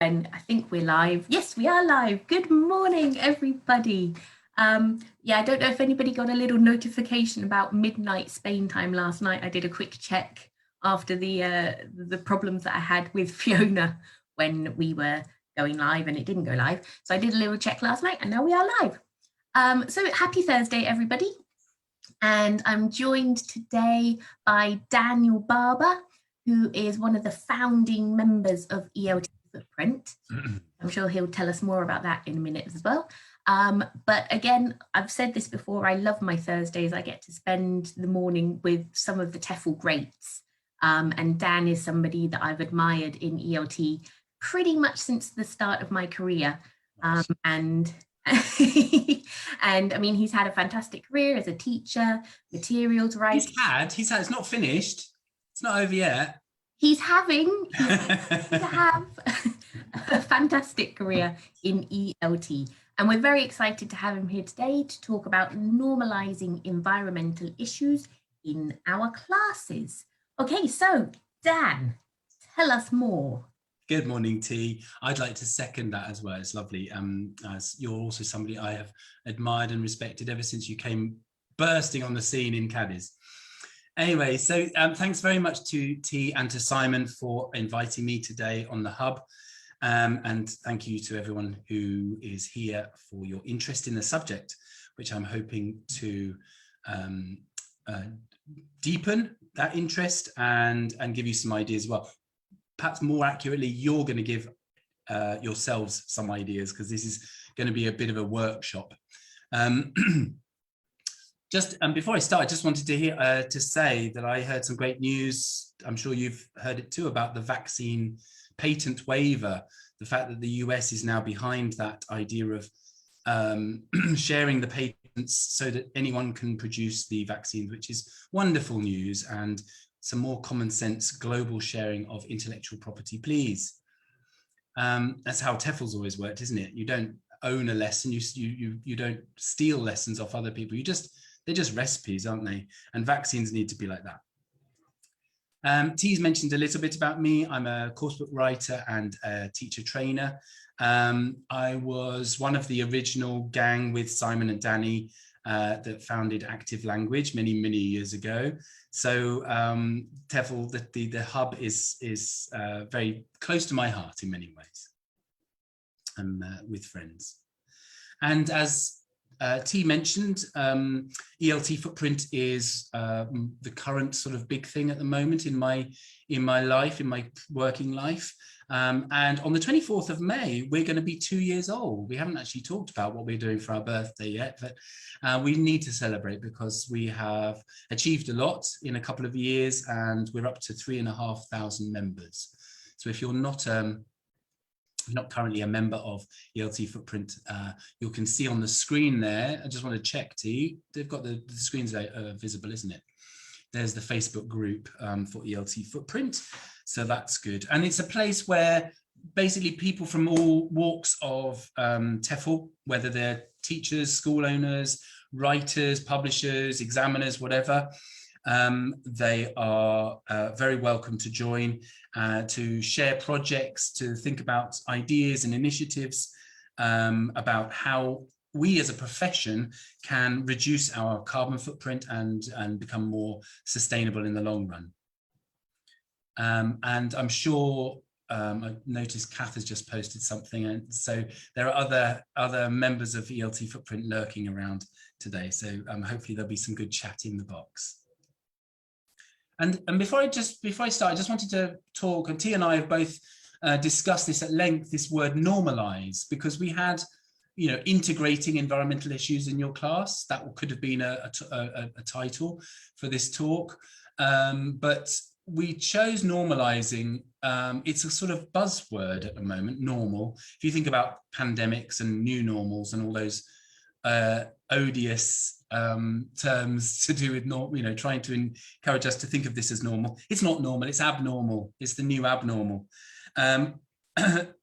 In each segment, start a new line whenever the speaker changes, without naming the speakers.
Ben, I think we're live. Yes, we are live. Good morning, everybody. Yeah, I don't know if anybody got a little notification about midnight Spain time last night. I did a quick check after the problems that I had with Fiona when we were going live, and it didn't go live. So I did a little check last night, and now we are live. So happy Thursday, everybody. And I'm joined today by Daniel Barber, who is one of the founding members of ELT Footprint. I'm sure he'll tell us more about that in a minute as well. But again, I've said this before, I love my Thursdays. I get to spend the morning with some of the TEFL greats. And Dan is somebody that I've admired in ELT pretty much since the start of my career. And I mean, he's had a fantastic career as a teacher, materials writer.
He's had, it's not finished. It's not over yet.
He's having to have a fantastic career in ELT. And we're very excited to have him here today to talk about normalising environmental issues in our classes. Okay, so Dan, tell us more.
Good morning, T. I'd like to second that as well. It's lovely. As you're also somebody I have admired and respected ever since you came bursting on the scene in Cadiz. Anyway, so thanks very much to T and to Simon for inviting me today on the Hub. And thank you to everyone who is here for your interest in the subject, which I'm hoping to deepen that interest and give you some ideas as well. Perhaps more accurately, you're going to give yourselves some ideas, because this is going to be a bit of a workshop. Just before I start, I just wanted to say that I heard some great news. I'm sure you've heard it too, about the vaccine patent waiver, the fact that the US is now behind that idea of sharing the patents so that anyone can produce the vaccine, which is wonderful news, and some more common sense global sharing of intellectual property, please. That's how TEFL's always worked, isn't it? You don't own a lesson, you don't steal lessons off other people. They're just recipes, aren't they? And vaccines need to be like that. T's mentioned a little bit about me. I'm a coursebook writer and a teacher trainer. I was one of the original gang with Simon and Danny that founded Active Language many years ago. So TEFL, the Hub is very close to my heart in many ways. I'm with friends. And as T mentioned, ELT Footprint is the current sort of big thing at the moment in my life, in my working life. And on the 24th of May, we're going to be 2 years old. We haven't actually talked about what we're doing for our birthday yet, but we need to celebrate because we have achieved a lot in a couple of years, and we're up to 3,500 members. So if you're not currently a member of ELT Footprint, you can see on the screen there. I just want to check, T. They've got the screens visible, isn't it? There's the Facebook group for ELT Footprint. So that's good. And it's a place where basically people from all walks of TEFL, whether they're teachers, school owners, writers, publishers, examiners, whatever, they are very welcome to join, to share projects, to think about ideas and initiatives about how we as a profession can reduce our carbon footprint and become more sustainable in the long run. And I'm sure I noticed Kath has just posted something, and so there are other members of ELT Footprint lurking around today. So hopefully there'll be some good chat in the box. And before I start, I just wanted to talk, and T and I have both discussed this at length, this word normalise, because we had, integrating environmental issues in your class. That could have been a title for this talk, but we chose normalising. It's a sort of buzzword at the moment, normal. If you think about pandemics and new normals and all those odious terms to do with trying to encourage us to think of this as normal. It's not normal, it's abnormal. It's the new abnormal.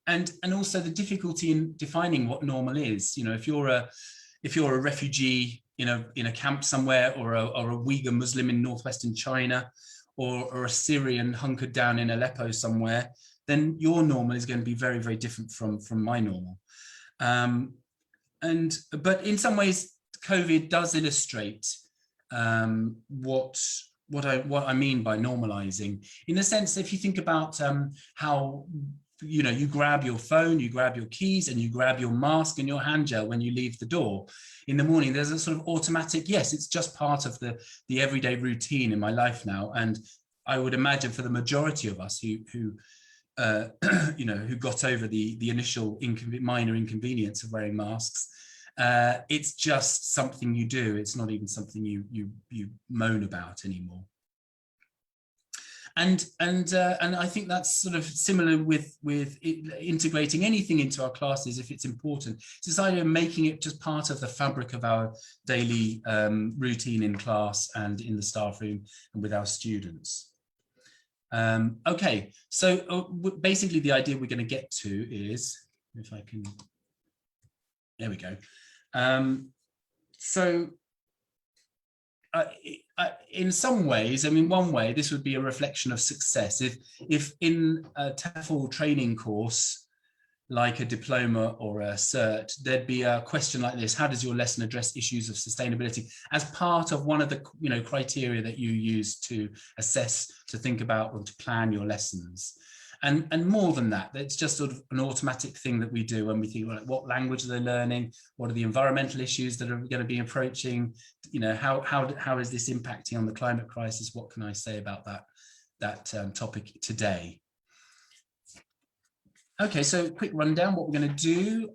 And also the difficulty in defining what normal is. If you're a refugee in a camp somewhere, or a Uyghur Muslim in northwestern China, or a Syrian hunkered down in Aleppo somewhere, then your normal is going to be very, very different from my normal. But in some ways, COVID does illustrate what I mean by normalizing, in the sense that if you think about how you grab your phone, you grab your keys, and you grab your mask and your hand gel when you leave the door in the morning, there's a sort of automatic, yes, it's just part of the everyday routine in my life now. And I would imagine for the majority of us who got over the initial minor inconvenience of wearing masks, it's just something you do. It's not even something you moan about anymore. And I think that's sort of similar with integrating anything into our classes if it's important. It's this idea of making it just part of the fabric of our daily routine in class and in the staff room and with our students. Okay, so basically the idea we're going to get to is, if I can, there we go. In some ways, I mean, one way, this would be a reflection of success. If in a TEFL training course, like a diploma or a cert, there'd be a question like this: how does your lesson address issues of sustainability as part of one of the criteria that you use to assess, to think about, or to plan your lessons? And more than that, it's just sort of an automatic thing that we do when we think, like, what language are they learning? What are the environmental issues that are going to be approaching? How is this impacting on the climate crisis? What can I say about that topic today? Okay, so quick rundown, what we're going to do.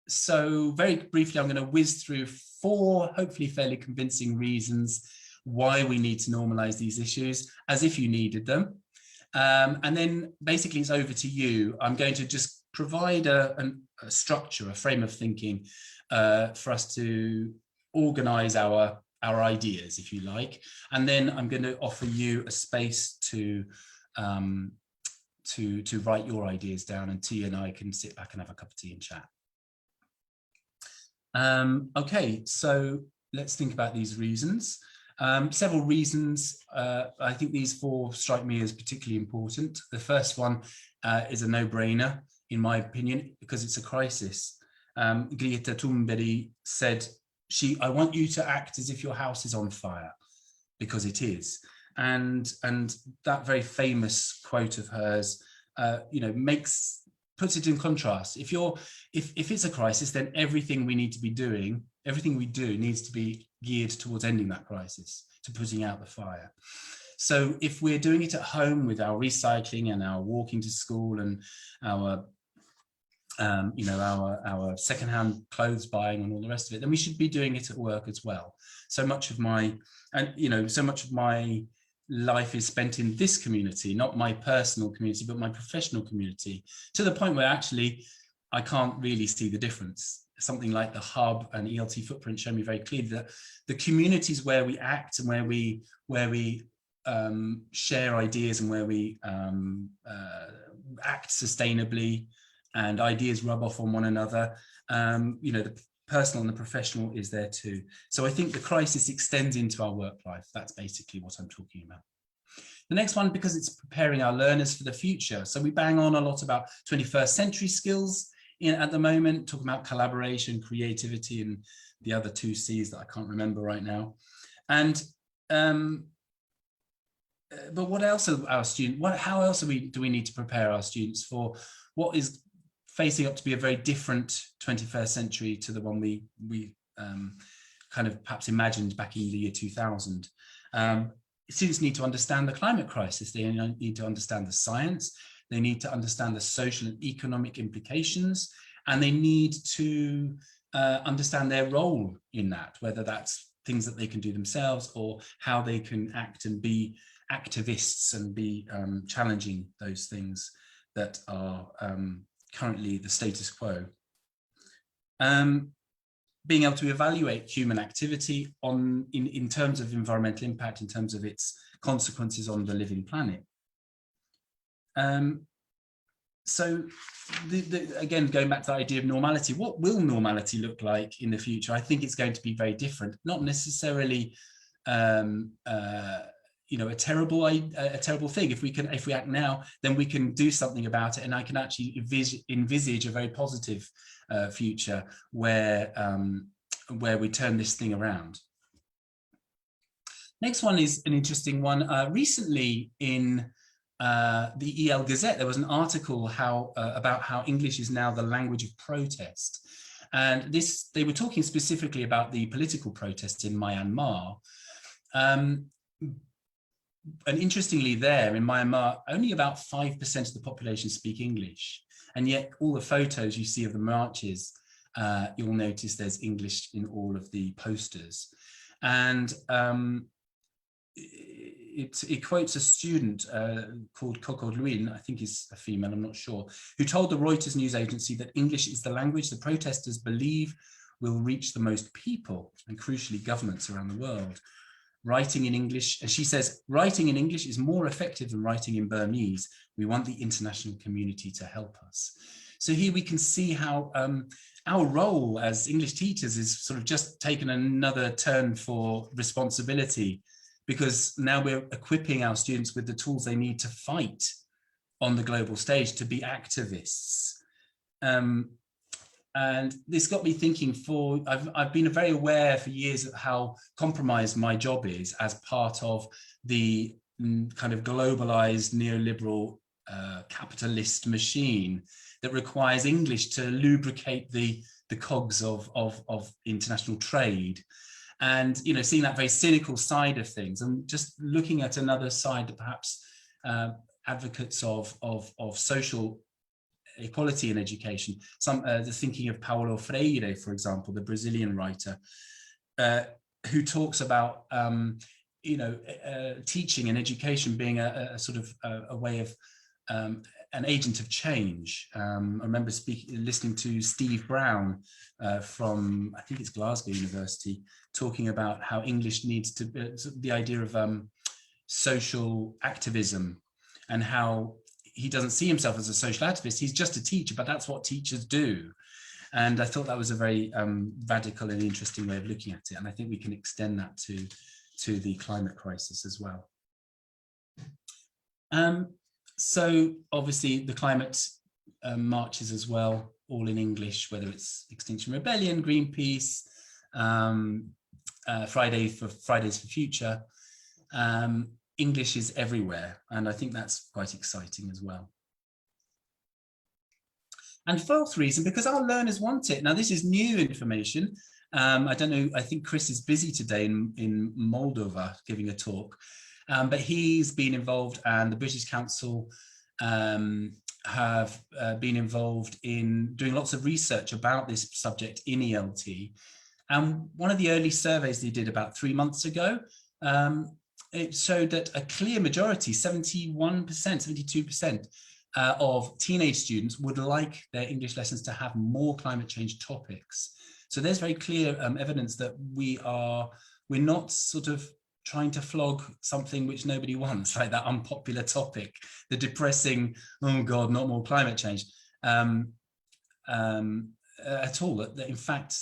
So very briefly, I'm going to whiz through 4 hopefully fairly convincing reasons why we need to normalize these issues, as if you needed them. And then basically it's over to you. I'm going to just provide a structure, a frame of thinking for us to organize our ideas, if you like. And then I'm going to offer you a space to write your ideas down, and Tia and I can sit back and have a cup of tea and chat. Okay, so let's think about these reasons. Several reasons. I think these 4 strike me as particularly important. The first one is a no-brainer, in my opinion, because it's a crisis. Greta Thunberg said, I want you to act as if your house is on fire, because it is. And that very famous quote of hers, puts it in contrast. If it's a crisis, then everything we do needs to be geared towards ending that crisis, to putting out the fire. So if we're doing it at home with our recycling and our walking to school and our secondhand clothes buying and all the rest of it, then we should be doing it at work as well. So much of my life is spent in this community, not my personal community, but my professional community, to the point where actually I can't really see the difference. Something like the Hub and ELT Footprint show me very clearly that the communities where we act and where we share ideas and where we act sustainably and ideas rub off on one another, the personal and the professional is there too. So I think the crisis extends into our work life. That's basically what I'm talking about. The next one, because it's preparing our learners for the future. So we bang on a lot about 21st century skills at the moment, talking about collaboration, creativity, and the other 2 C's that I can't remember right now. And but what else are our students? How else do we need to prepare our students for what is facing up to be a very different 21st century to the one we kind of perhaps imagined back in the year 2000? Students need to understand the climate crisis. They need to understand the science. They need to understand the social and economic implications, and they need to understand their role in that, whether that's things that they can do themselves or how they can act and be activists and be challenging those things that are currently the status quo. Being able to evaluate human activity in terms of environmental impact, in terms of its consequences on the living planet. So again, going back to the idea of normality, what will normality look like in the future? I think it's going to be very different, not necessarily a terrible thing. If we act now, then we can do something about it, and I can actually envisage a very positive future where we turn this thing around. Next one is an interesting one. Recently in the EL Gazette, there was an article about how English is now the language of protest. And they were talking specifically about the political protests in Myanmar. And interestingly, there in Myanmar, only about 5% of the population speak English. And yet all the photos you see of the marches, you'll notice there's English in all of the posters. And it quotes a student called Coco Luin, I think is a female, I'm not sure, who told the Reuters news agency that English is the language the protesters believe will reach the most people and crucially governments around the world. Writing in English, and she says, writing in English is more effective than writing in Burmese. We want the international community to help us. So here we can see how our role as English teachers is sort of just taken another turn for responsibility, because now we're equipping our students with the tools they need to fight on the global stage, to be activists. And this got me thinking I've been very aware for years of how compromised my job is as part of the kind of globalized neoliberal capitalist machine that requires English to lubricate the cogs of international trade. And, seeing that very cynical side of things, and just looking at another side that perhaps advocates of social equality in education, the thinking of Paulo Freire, for example, the Brazilian writer, who talks about teaching and education being a sort of a way of an agent of change. I remember listening to Steve Brown from, I think it's Glasgow University, talking about how English needs to, the idea of social activism, and how he doesn't see himself as a social activist. He's just a teacher, but that's what teachers do. And I thought that was a very radical and interesting way of looking at it. And I think we can extend that to the climate crisis as well. So obviously the climate marches as well, all in English, whether it's Extinction Rebellion, Greenpeace, Fridays for Future. English is everywhere, and I think that's quite exciting as well. And fourth reason, because our learners want it. Now, this is new information. I don't know, I think Chris is busy today in Moldova giving a talk, but he's been involved, and the British Council have been involved in doing lots of research about this subject in ELT. And one of the early surveys they did about 3 months ago, it showed that a clear majority, 71%, 72% of teenage students would like their English lessons to have more climate change topics. So there's very clear evidence that we're not sort of trying to flog something which nobody wants, like that unpopular topic, the depressing, oh God, not more climate change, at all. That in fact,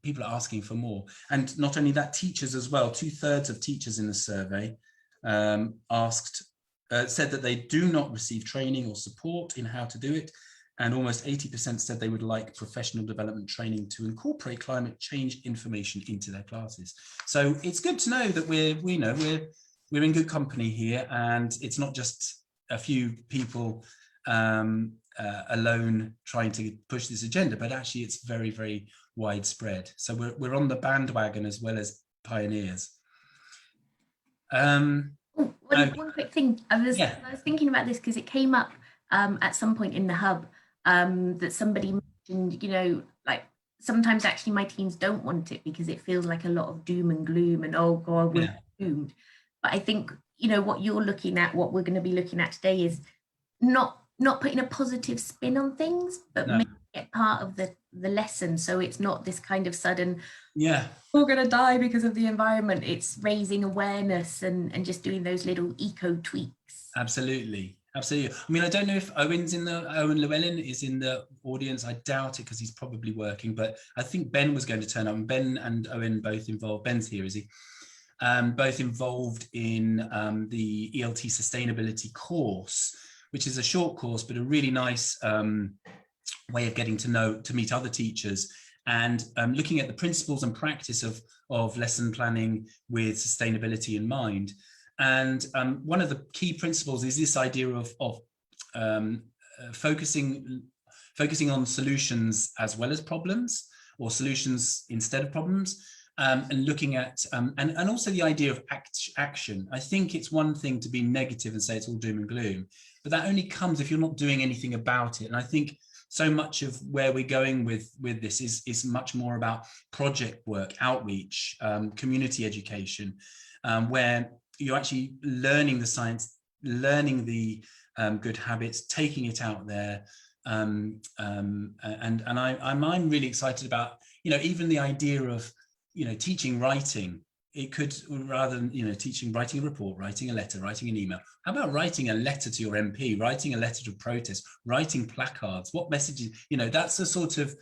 people are asking for more. And not only that, teachers as well. 2/3 of teachers in the survey said that they do not receive training or support in how to do it. And almost 80% said they would like professional development training to incorporate climate change information into their classes. So it's good to know that we're in good company here, and it's not just a few people alone trying to push this agenda, but actually it's very, very widespread. So we're on the bandwagon as well as pioneers.
One quick thing. I was thinking about this because it came up at some point in the hub, that somebody mentioned, like sometimes actually my teens don't want it because it feels like a lot of doom and gloom and, oh God, we're doomed. But I think, what you're looking at, what we're going to be looking at today is not putting a positive spin on things, but making it part of the lesson. So it's not this kind of sudden, we're going to die because of the environment. It's raising awareness and just doing those little eco tweaks.
Absolutely. Absolutely. I mean, I don't know if Owen Llewellyn is in the audience. I doubt it because he's probably working, but I think Ben was going to turn up, and Ben and Owen both involved. Ben's here, is he? both involved in the ELT sustainability course, which is a short course, but a really nice way of getting to meet other teachers, and looking at the principles and practice of lesson planning with sustainability in mind. And one of the key principles is this idea of focusing on solutions as well as problems, or solutions instead of problems, and looking at and also the idea of action. I think it's one thing to be negative and say it's all doom and gloom, but that only comes if you're not doing anything about it. And I think so much of where we're going with this is much more about project work, outreach, community education, where you're actually learning the science, learning the good habits, taking it out there. And I'm really excited about, even the idea of, teaching writing. It could, rather than, teaching writing a report, writing a letter, writing an email, how about writing a letter to your MP, writing a letter to protest, writing placards? What messages, that's a sort of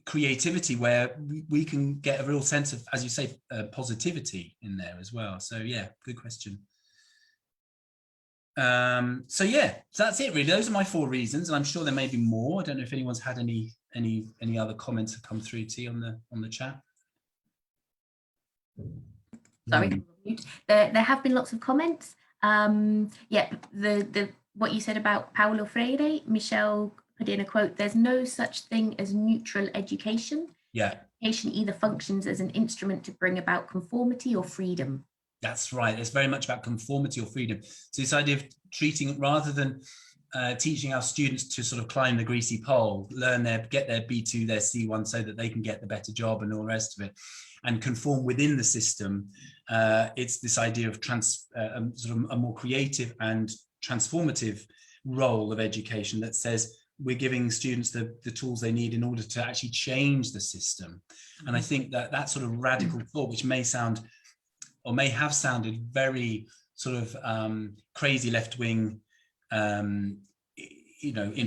creativity where we can get a real sense of, as you say, positivity in there as well. So yeah, good question. So yeah, that's it really. Those are my 4 reasons, and I'm sure there may be more. I don't know if anyone's had any other comments that come through to you on the chat.
Sorry, there have been lots of comments. Yeah, the what you said about Paulo Freire, Michelle put in a quote: "There's no such thing as neutral education.
Yeah,
education either functions as an instrument to bring about conformity or freedom." That's
right. It's very much about conformity or freedom. So this idea of treating, rather than teaching our students to sort of climb the greasy pole, get their B2, their C1, so that they can get the better job and all the rest of it, and conform within the system. It's this idea of sort of a more creative and transformative role of education that says we're giving students the tools they need in order to actually change the system. And I think that sort of radical thought, which may sound or may have sounded very sort of crazy left-wing, in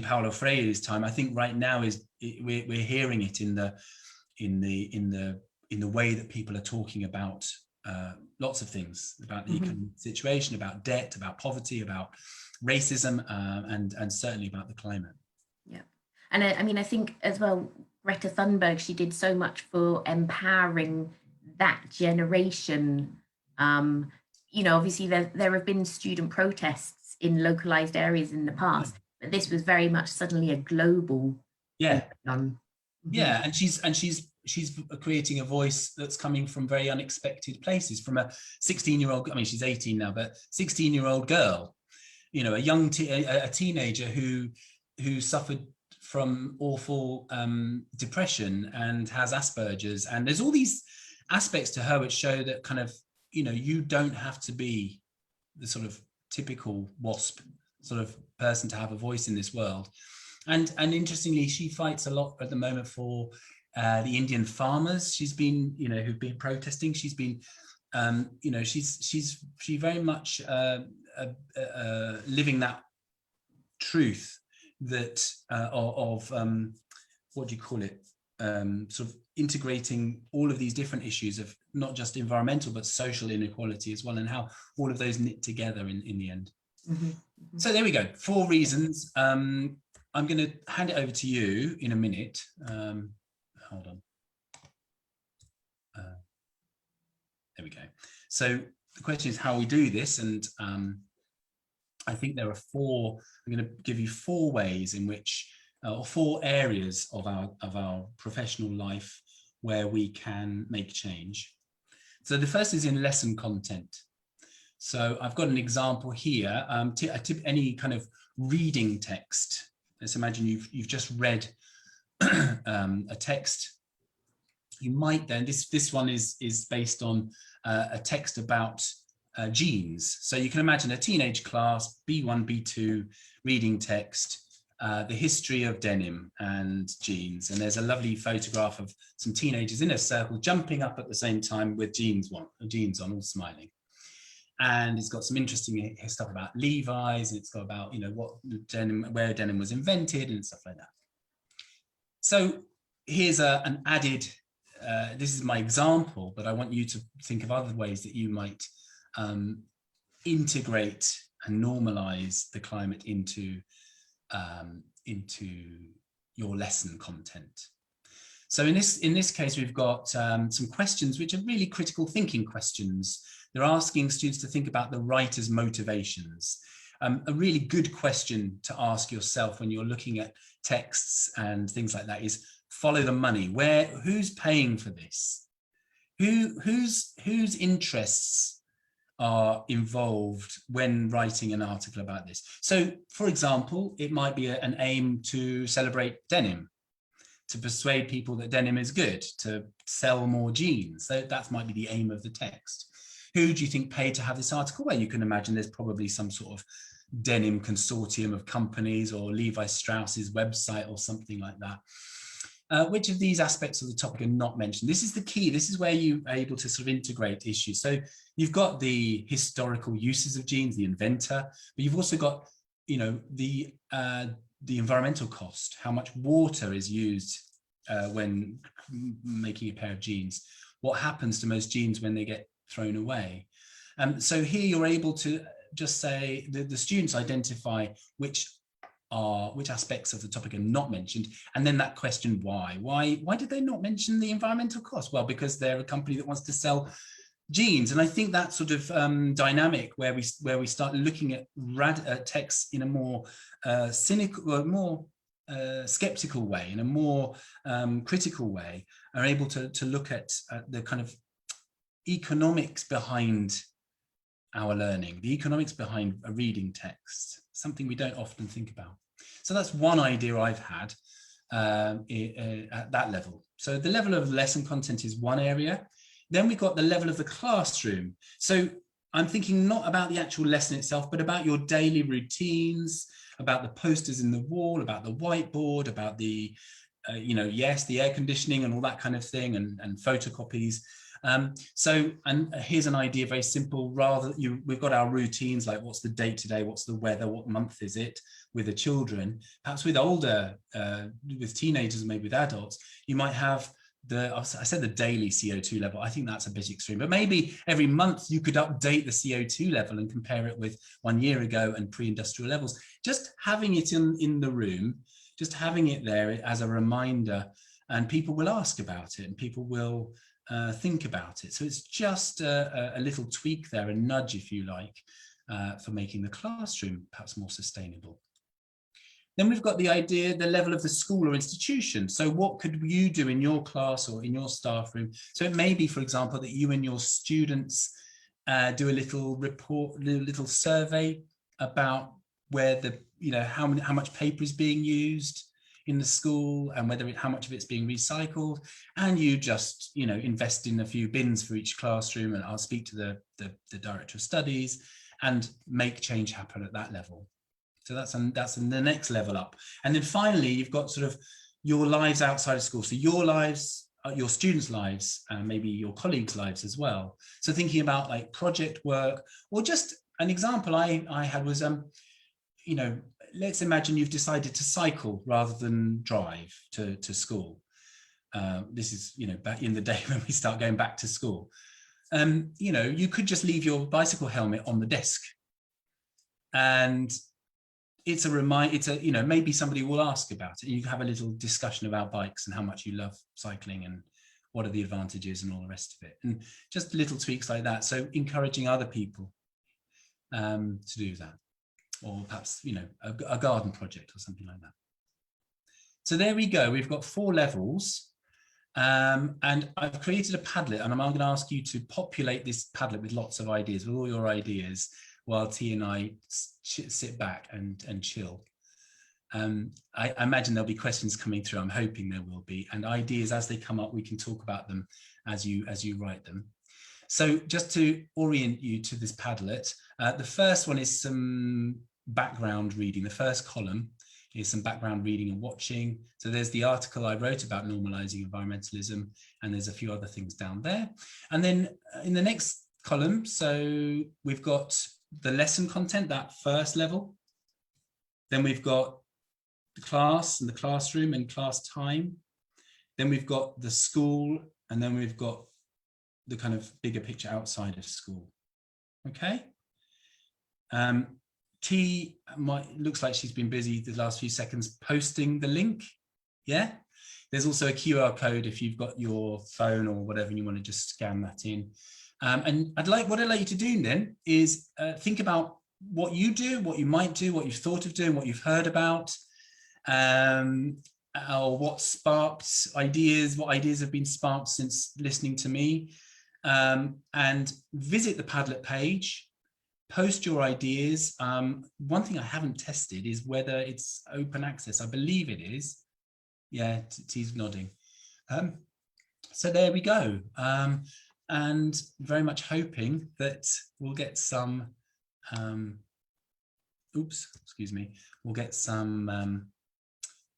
Paulo Freire's time, I think right now we're hearing it in the way that people are talking about lots of things, about the economic situation, about debt, about poverty, about racism, and certainly about the climate.
Yeah, and I think as well, Greta Thunberg, she did so much for empowering that generation. Obviously there have been student protests in localized areas in the past, but this was very much suddenly a global phenomenon.
Yeah, and she's creating a voice that's coming from very unexpected places, from a 16-year-old, I mean, she's 18 now, but 16-year-old girl, a young a teenager who suffered from awful depression and has Asperger's, and there's all these aspects to her which show that kind of, you don't have to be the sort of typical WASP sort of person to have a voice in this world. And interestingly, she fights a lot at the moment for the Indian farmers. She's been, who've been protesting. She's been, she very much living that truth that of what do you call it? Sort of integrating all of these different issues of not just environmental but social inequality as well, and how all of those knit together in the end. So there we go, 4 reasons. I'm going to hand it over to you in a minute. Hold on. There we go. So the question is how we do this, and I think there are 4. I'm going to give you 4 ways in which, or 4 areas of our professional life where we can make change. So the first is in lesson content. So I've got an example here. Any kind of reading text. Let's imagine you've just read a text. You might then, this one is based on a text about genes. So you can imagine a teenage class, B1, B2, reading text, the history of denim and jeans. And there's a lovely photograph of some teenagers in a circle jumping up at the same time with jeans on, all smiling. And it's got some interesting stuff about Levi's, and it's got about, where denim was invented and stuff like that. So here's an added this is my example, but I want you to think of other ways that you might integrate and normalize the climate into your lesson content. So in this case, we've got some questions which are really critical thinking questions. They're asking students to think about the writer's motivations. A really good question to ask yourself when you're looking at texts and things like that is, follow the money. Who's paying for this? Whose interests are involved when writing an article about this? So, for example, it might be an aim to celebrate denim, to persuade people that denim is good, to sell more jeans. So that might be the aim of the text. Who do you think paid to have this article? Well, you can imagine there's probably some sort of denim consortium of companies, or Levi Strauss's website or something like that. Which of these aspects of the topic are not mentioned? This is the key. This is where you are able to sort of integrate issues. So you've got the historical uses of jeans, the inventor, but you've also got, you know, the environmental cost, how much water is used when making a pair of jeans, what happens to most jeans when they get thrown away. So here you're able to just say the students identify which aspects of the topic are not mentioned, and then that question, why did they not mention the environmental cost? Well, because they're a company that wants to sell jeans. And I think that sort of dynamic where we start looking at texts in a more cynical, more skeptical way, in a more critical way, are able to look at the kind of economics behind our learning, the economics behind a reading text, something we don't often think about. So that's one idea I've had at that level. So the level of lesson content is one area. Then we've got the level of the classroom. So I'm thinking not about the actual lesson itself, but about your daily routines, about the posters in the wall, about the whiteboard, about the, the air conditioning and all that kind of thing, and photocopies. And here's an idea, very simple. We've got our routines, like what's the date today, what's the weather, what month is it, with the children. Perhaps with older, with teenagers, maybe with adults, you might have I said the daily CO2 level. I think that's a bit extreme, but maybe every month you could update the CO2 level and compare it with 1 year ago and pre-industrial levels. Just having it in the room, just having it there as a reminder, and people will ask about it, and people will think about it. So it's just a little tweak there, a nudge, if you like, for making the classroom perhaps more sustainable. Then we've got the idea, the level of the school or institution. So what could you do in your class or in your staff room? So it may be, for example, that you and your students do a little report, a little survey about where how much paper is being used in the school, and how much of it's being recycled, and you just invest in a few bins for each classroom, and I'll speak to the director of studies and make change happen at that level. So that's the next level up. And then finally, you've got sort of your lives outside of school. So your lives, your students' lives, and maybe your colleagues' lives as well. So thinking about like project work, or just an example I had was, let's imagine you've decided to cycle rather than drive to school. This is, back in the day when we start going back to school. You could just leave your bicycle helmet on the desk. And it's a reminder, maybe somebody will ask about it. You can have a little discussion about bikes and how much you love cycling and what are the advantages and all the rest of it. And just little tweaks like that. So encouraging other people to do that. Or perhaps, a garden project or something like that. So there we go. We've got 4 levels. And I've created a Padlet, and I'm going to ask you to populate this Padlet with lots of ideas, with all your ideas, while T and I sit back and chill. I imagine there'll be questions coming through. I'm hoping there will be, and ideas as they come up, we can talk about them as you write them. So just to orient you to this Padlet, the first one is some background reading. The first column is some background reading and watching. So there's the article I wrote about normalizing environmentalism, and there's a few other things down there. And then in the next column, so we've got the lesson content, that first level. Then we've got the class and the classroom and class time. Then we've got the school and then we've got the kind of bigger picture outside of school. Okay. T looks like she's been busy the last few seconds posting the link. Yeah. There's also a QR code if you've got your phone or whatever and you want to just scan that in. And what I'd like you to do then is think about what you do, what you might do, what you've thought of doing, what you've heard about, or what sparked ideas, what ideas have been sparked since listening to me. And visit the Padlet page, post your ideas. One thing I haven't tested is whether it's open access. I believe it is. Yeah, T's nodding. So there we go. And very much hoping that we'll get some, we'll get some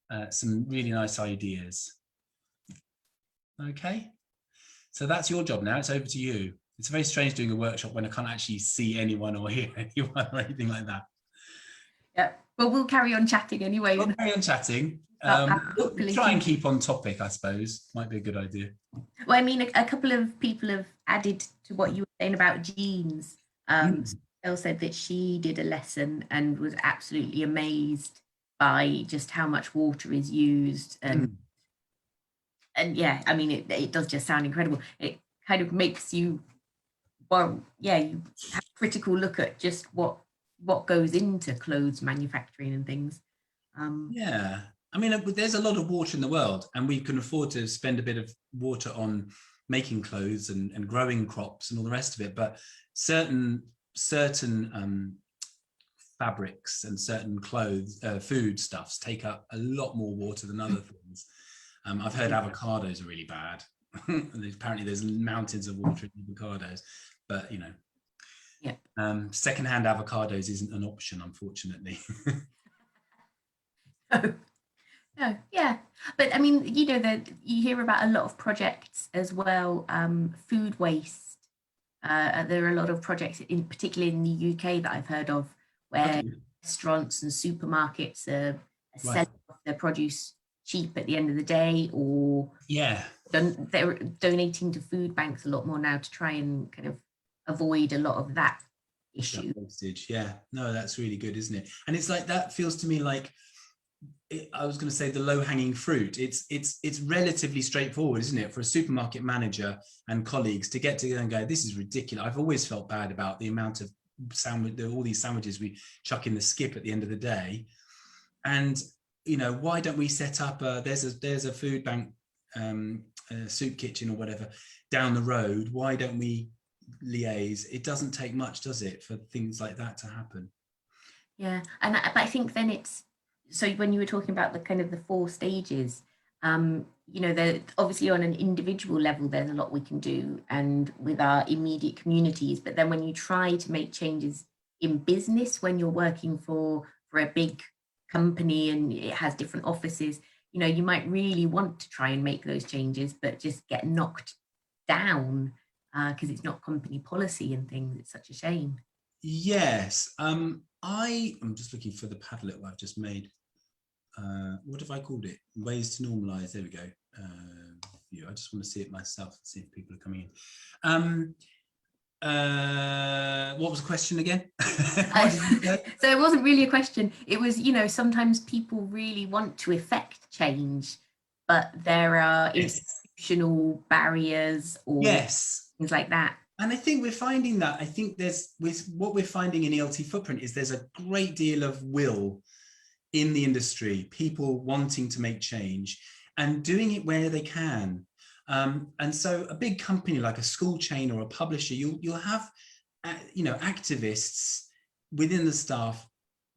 really nice ideas. Okay, so that's your job now. It's over to you. It's very strange doing a workshop when I can't actually see anyone or hear anyone or anything like that.
Yeah, well, we'll carry on chatting anyway.
We'll carry on chatting. We'll try and keep on topic, I suppose. Might be a good idea.
Well, I mean, a couple of people have added to what you were saying about genes. Elle said that she did a lesson and was absolutely amazed by just how much water is used. And yeah, I mean, it does just sound incredible. It kind of makes you, well, yeah, you have a critical look at just what goes into clothes manufacturing and things.
Yeah. I mean, there's a lot of water in the world, and we can afford to spend a bit of water on making clothes and growing crops and all the rest of it. But certain fabrics and certain clothes, food stuffs take up a lot more water than other things. I've heard avocados are really bad. Apparently, there's mountains of water in avocados, but you know,
yeah.
Secondhand avocados isn't an option, unfortunately.
No, yeah, but I mean, you know, that you hear about a lot of projects as well. Food waste. There are a lot of projects, particularly in the UK, that I've heard of, where restaurants and supermarkets are selling off their produce cheap at the end of the day, or they're donating to food banks a lot more now to try and kind of avoid a lot of that issue.
Wastage. Yeah, no, that's really good, isn't it? And it's like, that feels to me like, I was going to say the low-hanging fruit. It's relatively straightforward, isn't it, for a supermarket manager and colleagues to get together and go, this is ridiculous. I've always felt bad about the amount of all these sandwiches we chuck in the skip at the end of the day. And you know, why don't we set up there's a food bank, soup kitchen or whatever down the road? Why don't we liaise? It doesn't take much, does it, for things like that to happen?
Yeah, but I think then it's, so when you were talking about the kind of the 4 stages, you know, obviously on an individual level, there's a lot we can do and with our immediate communities. But then when you try to make changes in business, when you're working for a big company and it has different offices, you know, you might really want to try and make those changes, but just get knocked down because it's not company policy and things. It's such a shame.
Yes. I'm just looking for the Padlet I've just made. What have I called it? Ways to normalise. There we go. I just want to see it myself and see if people are coming in. What was the question again?
So it wasn't really a question. It was, you know, sometimes people really want to effect change, but there are institutional barriers or things like that.
And I think we're finding that. I think what we're finding in ELT Footprint is there's a great deal of will in the industry, people wanting to make change and doing it where they can. And so a big company like a school chain or a publisher, you'll have, you know, activists within the staff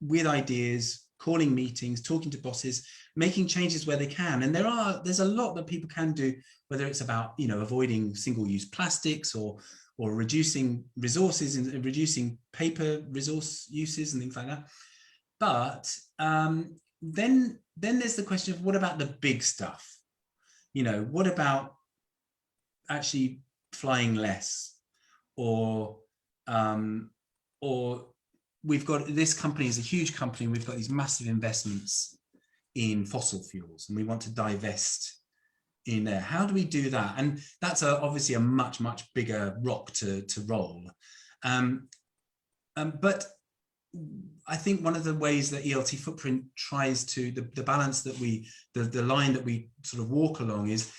with ideas, calling meetings, talking to bosses, making changes where they can. And there's a lot that people can do, whether it's about, you know, avoiding single-use plastics or reducing resources and reducing paper resource uses and things like that. But then there's the question of, what about the big stuff? You know, what about actually flying less, or we've got, this company is a huge company, we've got these massive investments in fossil fuels and we want to divest in there. How do we do that? And that's obviously a much bigger rock to roll. But I think one of the ways that ELT Footprint tries to, the balance that the line that we sort of walk along is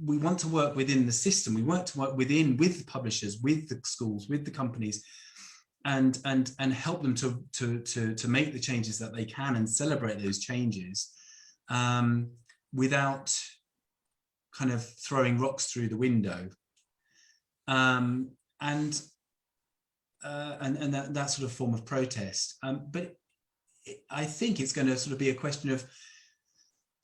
we want to work within the system. We want to work with the publishers, with the schools, with the companies, and help them to make the changes that they can and celebrate those changes, without kind of throwing rocks through the window. And that sort of form of protest. But I think it's going to sort of be a question of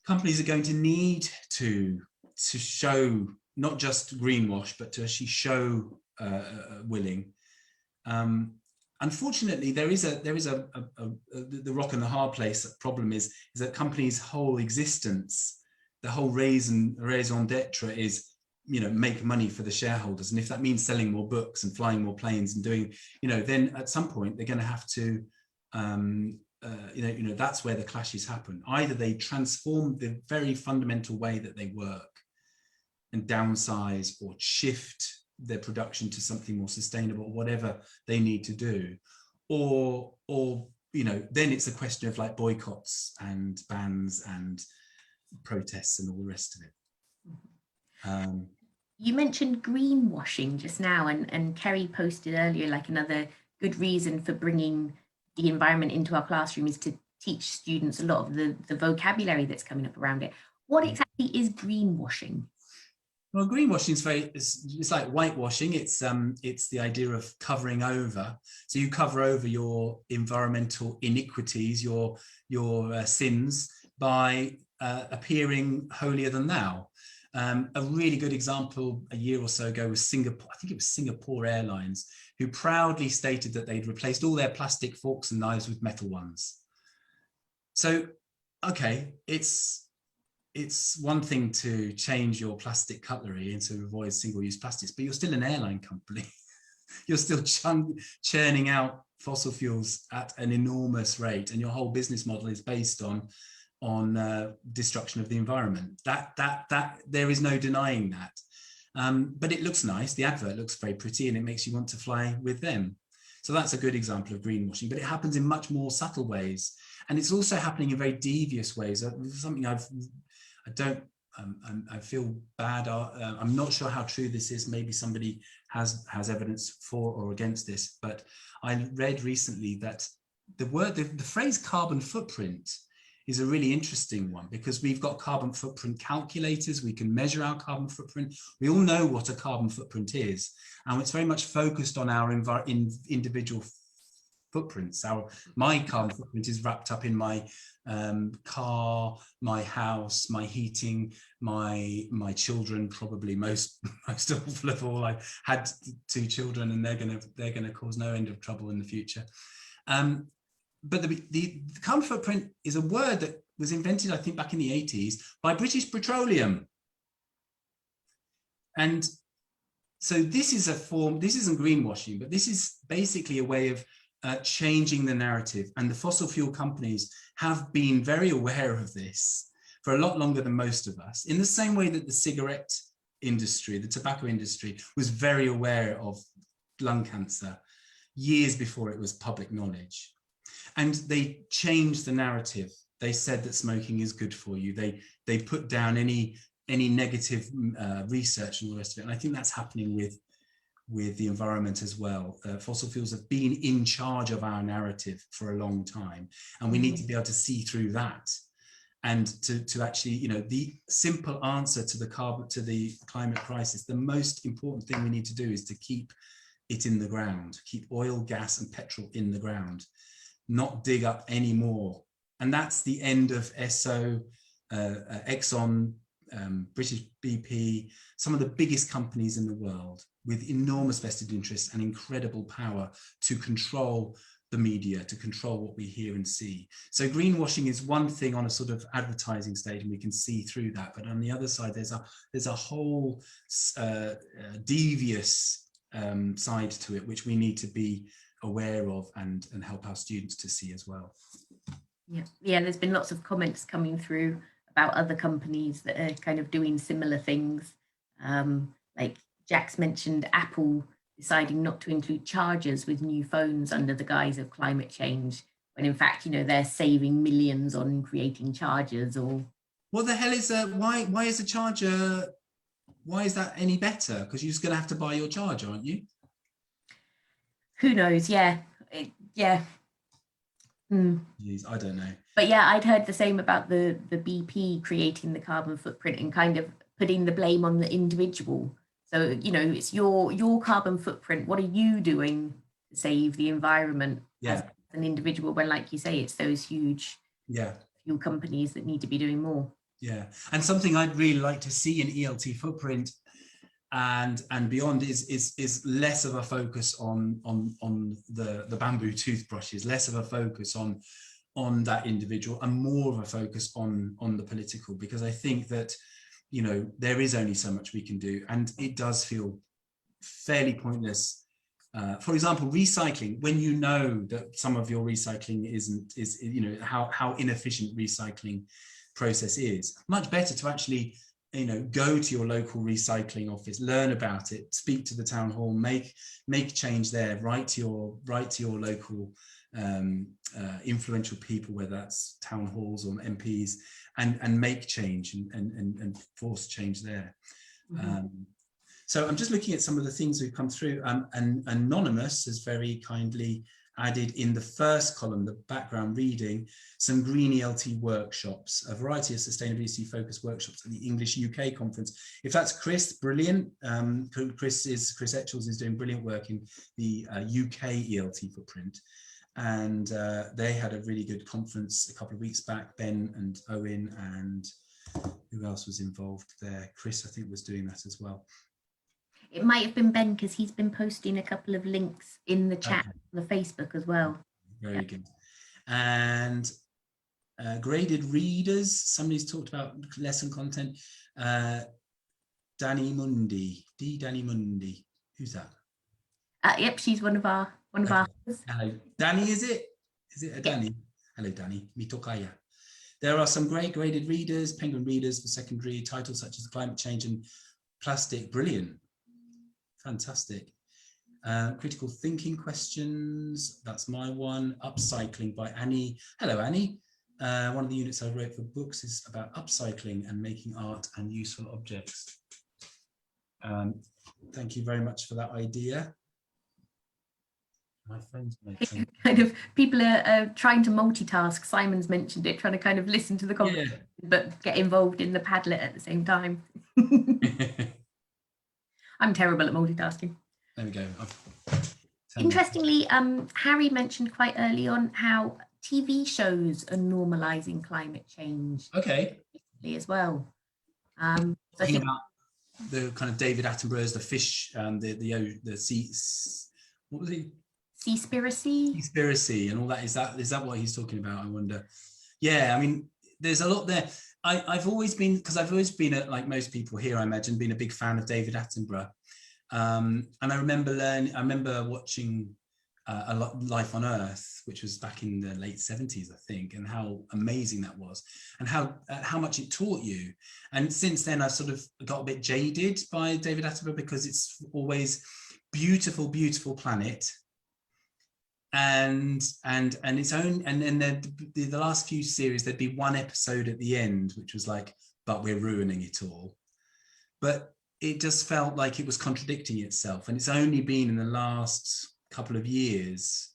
companies are going to need to show, not just greenwash, but to actually show willing. Unfortunately, there is the rock and the hard place problem is that companies' whole existence, the whole raison d'etre is, make money for the shareholders. And if that means selling more books and flying more planes and doing, then at some point they're going to have to, that's where the clashes happen. Either they transform the very fundamental way that they work and downsize or shift their production to something more sustainable, whatever they need to do, or then it's a question of like boycotts and bans and protests and all the rest of it.
You mentioned greenwashing just now, and Kerry posted earlier, like, another good reason for bringing the environment into our classroom is to teach students a lot of the vocabulary that's coming up around it. What exactly is greenwashing?
Well, greenwashing is it's like whitewashing. It's the idea of covering over. So you cover over your environmental iniquities, your sins, by appearing holier than thou. A really good example a year or so ago was Singapore. I think it was Singapore Airlines, who proudly stated that they'd replaced all their plastic forks and knives with metal ones. So, okay, it's one thing to change your plastic cutlery and to avoid single-use plastics, but you're still an airline company. You're still churning out fossil fuels at an enormous rate, and your whole business model is based on destruction of the environment. That there is no denying that. But it looks nice. The advert looks very pretty, and it makes you want to fly with them. So that's a good example of greenwashing, but it happens in much more subtle ways. And it's also happening in very devious ways. Something I feel bad. I'm not sure how true this is. Maybe somebody has evidence for or against this, but I read recently that the phrase carbon footprint is a really interesting one, because we've got carbon footprint calculators. We can measure our carbon footprint. We all know what a carbon footprint is, and it's very much focused on our individual footprints. My carbon footprint is wrapped up in my car, my house, my heating, my children. Probably most awful of all, I had 2 children, and they're gonna cause no end of trouble in the future. But the carbon footprint is a word that was invented, I think, back in the 80s by British Petroleum. And so this is a form, this isn't greenwashing, but this is basically a way of changing the narrative. And the fossil fuel companies have been very aware of this for a lot longer than most of us, in the same way that the cigarette industry, the tobacco industry, was very aware of lung cancer years before it was public knowledge. And they changed the narrative. They said that smoking is good for you. They put down any negative research and all the rest of it. And I think that's happening with the environment as well. Fossil fuels have been in charge of our narrative for a long time, and we need to be able to see through that, and to actually, the simple answer to the climate crisis, the most important thing we need to do is to keep it in the ground, keep oil, gas, and petrol in the ground, not dig up any more. And that's the end of Esso, Exxon, British BP, some of the biggest companies in the world, with enormous vested interests and incredible power to control the media, to control what we hear and see. So greenwashing is one thing on a sort of advertising stage, and we can see through that. But on the other side, there's a whole devious side to it, which we need to be aware of and help our students to see as well.
Yeah, there's been lots of comments coming through about other companies that are kind of doing similar things. Like Jack's mentioned Apple deciding not to include chargers with new phones under the guise of climate change, when in fact, they're saving millions on creating chargers. Or
what the hell is why is a charger, why is that any better? Because you're just going to have to buy your charger, aren't you?
Who knows? Yeah. Yeah.
Jeez, I don't know.
But yeah, I'd heard the same about the BP creating the carbon footprint and kind of putting the blame on the individual. So, it's your carbon footprint. What are you doing to save the environment as an individual, when, like you say, it's those huge fuel companies that need to be doing more?
Yeah. And something I'd really like to see in ELT footprint and beyond is less of a focus on the bamboo toothbrushes, less of a focus on that individual, and more of a focus on the political, because I think that there is only so much we can do, and it does feel fairly pointless. For example, recycling, when you know that some of your recycling is how inefficient recycling process is, much better to actually go to your local recycling office, learn about it, speak to the town hall, make change there, write to your local influential people, whether that's town halls or MPs, and make change and force change there. So I'm just looking at some of the things we've come through, and Anonymous has very kindly added in the first column, the background reading, some green ELT workshops, a variety of sustainability focused workshops at the English UK conference. If that's Chris, brilliant. Chris Etchells is doing brilliant work in the UK ELT footprint. And they had a really good conference a couple of weeks back. Ben and Owen, and who else was involved there? Chris, I think, was doing that as well.
It might have been Ben, because he's been posting a couple of links in the chat on the Facebook as well.
Very good. And graded readers, somebody's talked about lesson content. Danny Mundi, Danny Mundi. Who's that?
Yep, she's one of our.
Hello, Danny, is it a Danny? Yep. Hello, Danny. Mitokaya. There are some great graded readers, penguin readers for secondary, titles such as Climate Change and Plastic. Brilliant. Fantastic. Critical thinking questions. That's my one. Upcycling by Annie. Hello, Annie. One of the units I wrote for books is about upcycling and making art and useful objects. Thank you very much for that idea. My phone's
kind of people are trying to multitask. Simon's mentioned it, trying to kind of listen to the conversation, but get involved in the Padlet at the same time. I'm terrible at multitasking.
There we go.
Interestingly, Harry mentioned quite early on how TV shows are normalising climate change.
Okay.
As well.
So Talking about the kind of David Attenborough's, the fish, the sea, what was he?
Seaspiracy.
Seaspiracy and all that. Is that what he's talking about? I wonder. Yeah, I mean, there's a lot there. I've always been, like most people here, I imagine, being a big fan of David Attenborough. And I remember watching Life on Earth, which was back in the late 70s, I think, and how amazing that was, and how much it taught you. And since then, I've sort of got a bit jaded by David Attenborough, because it's always beautiful, beautiful planet. And its own, and then the last few series, there'd be one episode at the end which was like, but we're ruining it all. But it just felt like it was contradicting itself, and it's only been in the last couple of years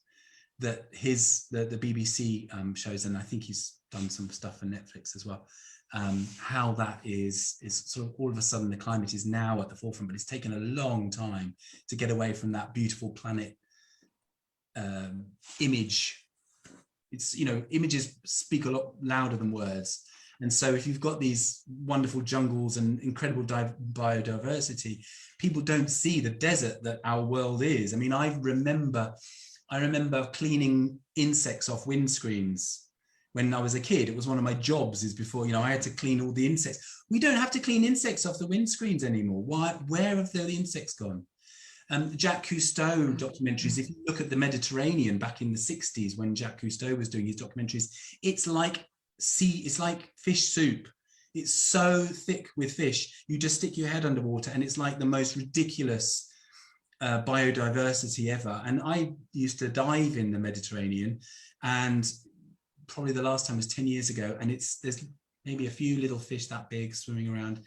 that the BBC shows, and I think he's done some stuff for Netflix as well, how that is sort of all of a sudden the climate is now at the forefront, but it's taken a long time to get away from that beautiful planet image. It's, images speak a lot louder than words. And so if you've got these wonderful jungles and incredible biodiversity, people don't see the desert that our world is. I mean, I remember cleaning insects off windscreens when I was a kid. It was one of my jobs, is before, I had to clean all the insects. We don't have to clean insects off the windscreens anymore. Where have the insects gone? Jacques Cousteau documentaries, if you look at the Mediterranean back in the 60s when Jacques Cousteau was doing his documentaries, it's like fish soup. It's so thick with fish, you just stick your head underwater and it's like the most ridiculous biodiversity ever. And I used to dive in the Mediterranean, and probably the last time was 10 years ago, and there's maybe a few little fish that big swimming around.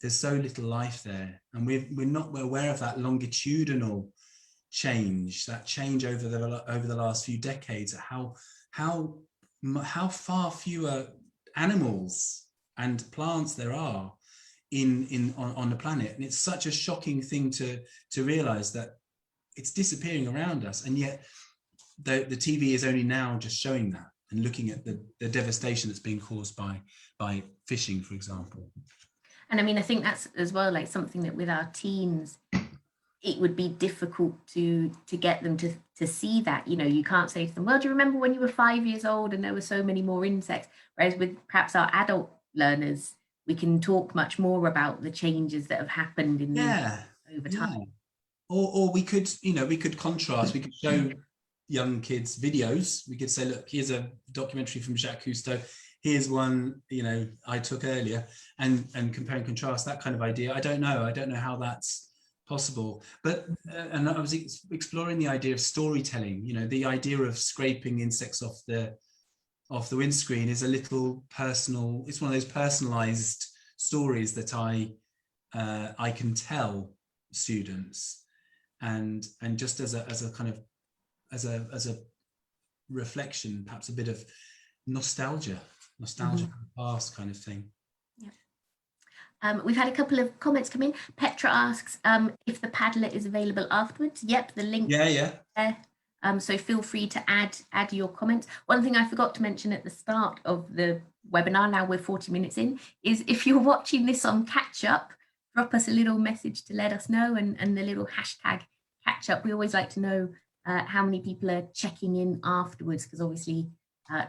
There's so little life there, and we're not aware of that longitudinal change, that change over the last few decades. How far fewer animals and plants there are on the planet, and it's such a shocking thing to realize that it's disappearing around us, and yet the TV is only now just showing that and looking at the devastation that's being caused by fishing, for example.
And I mean, I think that's as well like something that with our teens, it would be difficult to get them to see that. You know, you can't say to them, well, do you remember when you were 5 years old and there were so many more insects? Whereas with perhaps our adult learners, we can talk much more about the changes that have happened in over time.
Or we could, we could contrast, we could show young kids videos. We could say, look, here's a documentary from Jacques Cousteau. Here's one, I took earlier, and compare and contrast, that kind of idea. I don't know how that's possible. But, and I was exploring the idea of storytelling, the idea of scraping insects off the windscreen is a little personal. It's one of those personalized stories that I can tell students, and just as a kind of as a reflection, perhaps a bit of nostalgia from the past kind of thing.
Yeah. We've had a couple of comments come in. Petra asks if the Padlet is available afterwards. Yep, the link.
Yeah.
There. So feel free to add your comments. One thing I forgot to mention at the start of the webinar, now we're 40 minutes in, is if you're watching this on catch up, drop us a little message to let us know, and the little hashtag catch up. We always like to know how many people are checking in afterwards, because obviously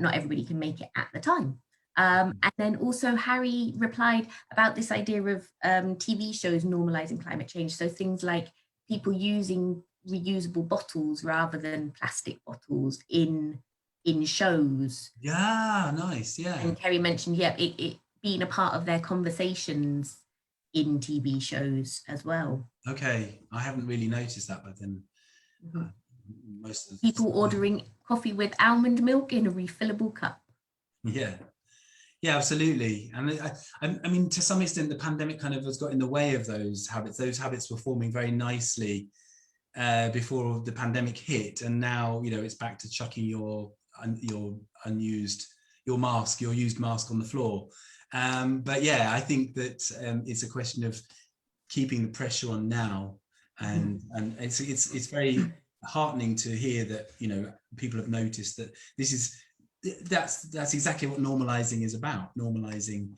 not everybody can make it at the time. And then also Harry replied about this idea of TV shows normalizing climate change. So things like people using reusable bottles rather than plastic bottles in shows.
Yeah, nice. Yeah.
And Kerry mentioned, it being a part of their conversations in TV shows as well.
Okay, I haven't really noticed that, but then most of the
people ordering coffee with almond milk in a refillable cup.
Yeah, absolutely. And I mean, to some extent, the pandemic kind of has got in the way of those habits. Those habits were forming very nicely before the pandemic hit, and now it's back to chucking your used mask on the floor. But yeah, I think that it's a question of keeping the pressure on now, and it's very heartening to hear that people have noticed that that's exactly what normalizing is about. Normalizing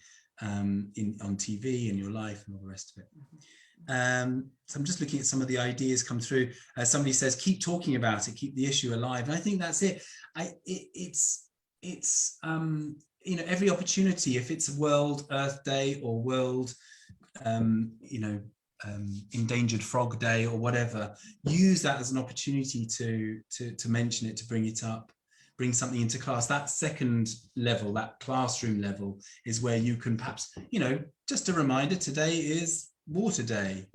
on TV in your life and all the rest of it. So I'm just looking at some of the ideas come through. Somebody says, keep talking about it, keep the issue alive. And I think that's it. It's every opportunity, if it's World Earth Day or World Endangered Frog Day or whatever, use that as an opportunity to mention it, to bring it up, bring something into class. That second level, that classroom level, is where you can perhaps, just a reminder, today is Water Day.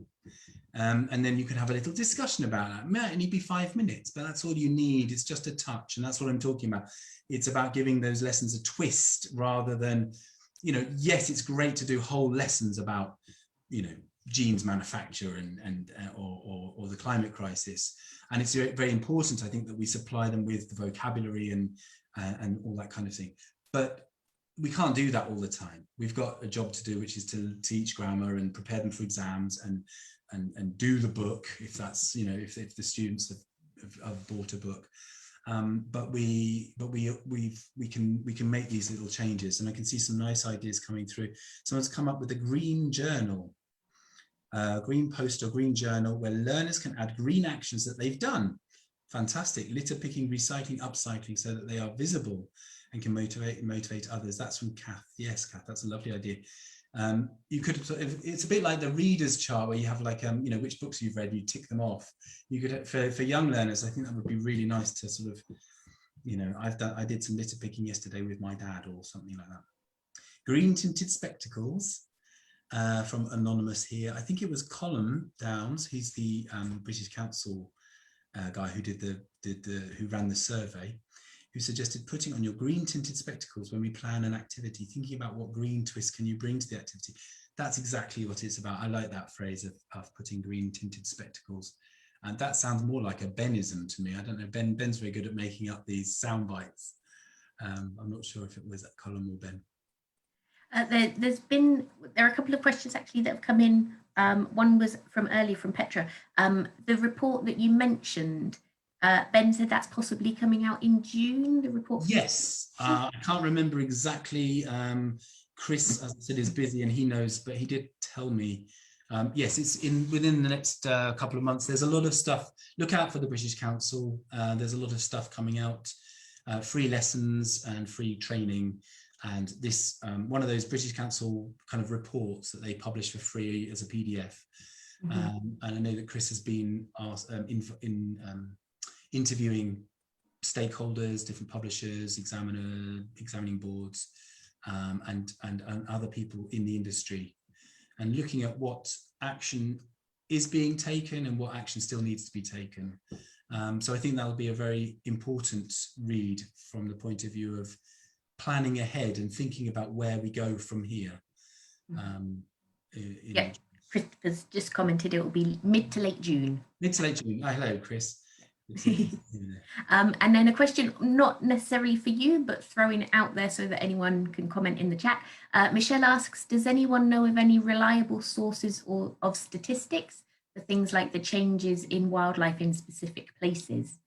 And then you can have a little discussion about that. It might only be 5 minutes, but that's all you need. It's just a touch. And that's what I'm talking about. It's about giving those lessons a twist rather than, yes, it's great to do whole lessons about, jeans manufacture or the climate crisis. And it's very important, I think, that we supply them with the vocabulary and all that kind of thing. But we can't do that all the time. We've got a job to do, which is to teach grammar and prepare them for exams and do the book, if that's, if the students have bought a book. But we can make these little changes, and I can see some nice ideas coming through. Someone's come up with a green journal, green post or green journal, where learners can add green actions that they've done. Fantastic. Litter picking, recycling, upcycling, so that they are visible and can motivate others. That's from Kath. Yes, Kath, that's a lovely idea. You could, it's a bit like the readers chart, where you have like, which books you've read, you tick them off. You could, for young learners, I think that would be really nice to sort of, I did some litter picking yesterday with my dad or something like that. green tinted spectacles from Anonymous here. I think it was Colin Downs. He's the British Council guy who who ran the survey, who suggested putting on your green tinted spectacles when we plan an activity, thinking about what green twist can you bring to the activity. That's exactly what it's about. I like that phrase of putting green tinted spectacles. And that sounds more like a Benism to me. I don't know, Ben's very good at making up these sound bites. I'm not sure if it was at Colin or Ben.
There are a couple of questions actually that have come in. One was from earlier from Petra. The report that you mentioned, Ben said that's possibly coming out in June, the report?
Yes, I can't remember exactly. Chris, as I said, is busy and he knows, but he did tell me. Yes, it's within the next couple of months. There's a lot of stuff. Look out for the British Council. There's a lot of stuff coming out, free lessons and free training. And this, one of those British Council kind of reports that they publish for free as a PDF. And I know that Chris has been asked, interviewing stakeholders, different publishers, examining boards, and other people in the industry, and looking at what action is being taken and what action still needs to be taken. So I think that will be a very important read from the point of view of planning ahead and thinking about where we go from here.
Yeah, Christopher's just commented it will be mid to late June.
Mid to late June. Hello, Chris.
And then a question not necessarily for you, but throwing it out there so that anyone can comment in the chat. Michelle asks, does anyone know of any reliable sources or of statistics for things like the changes in wildlife in specific places?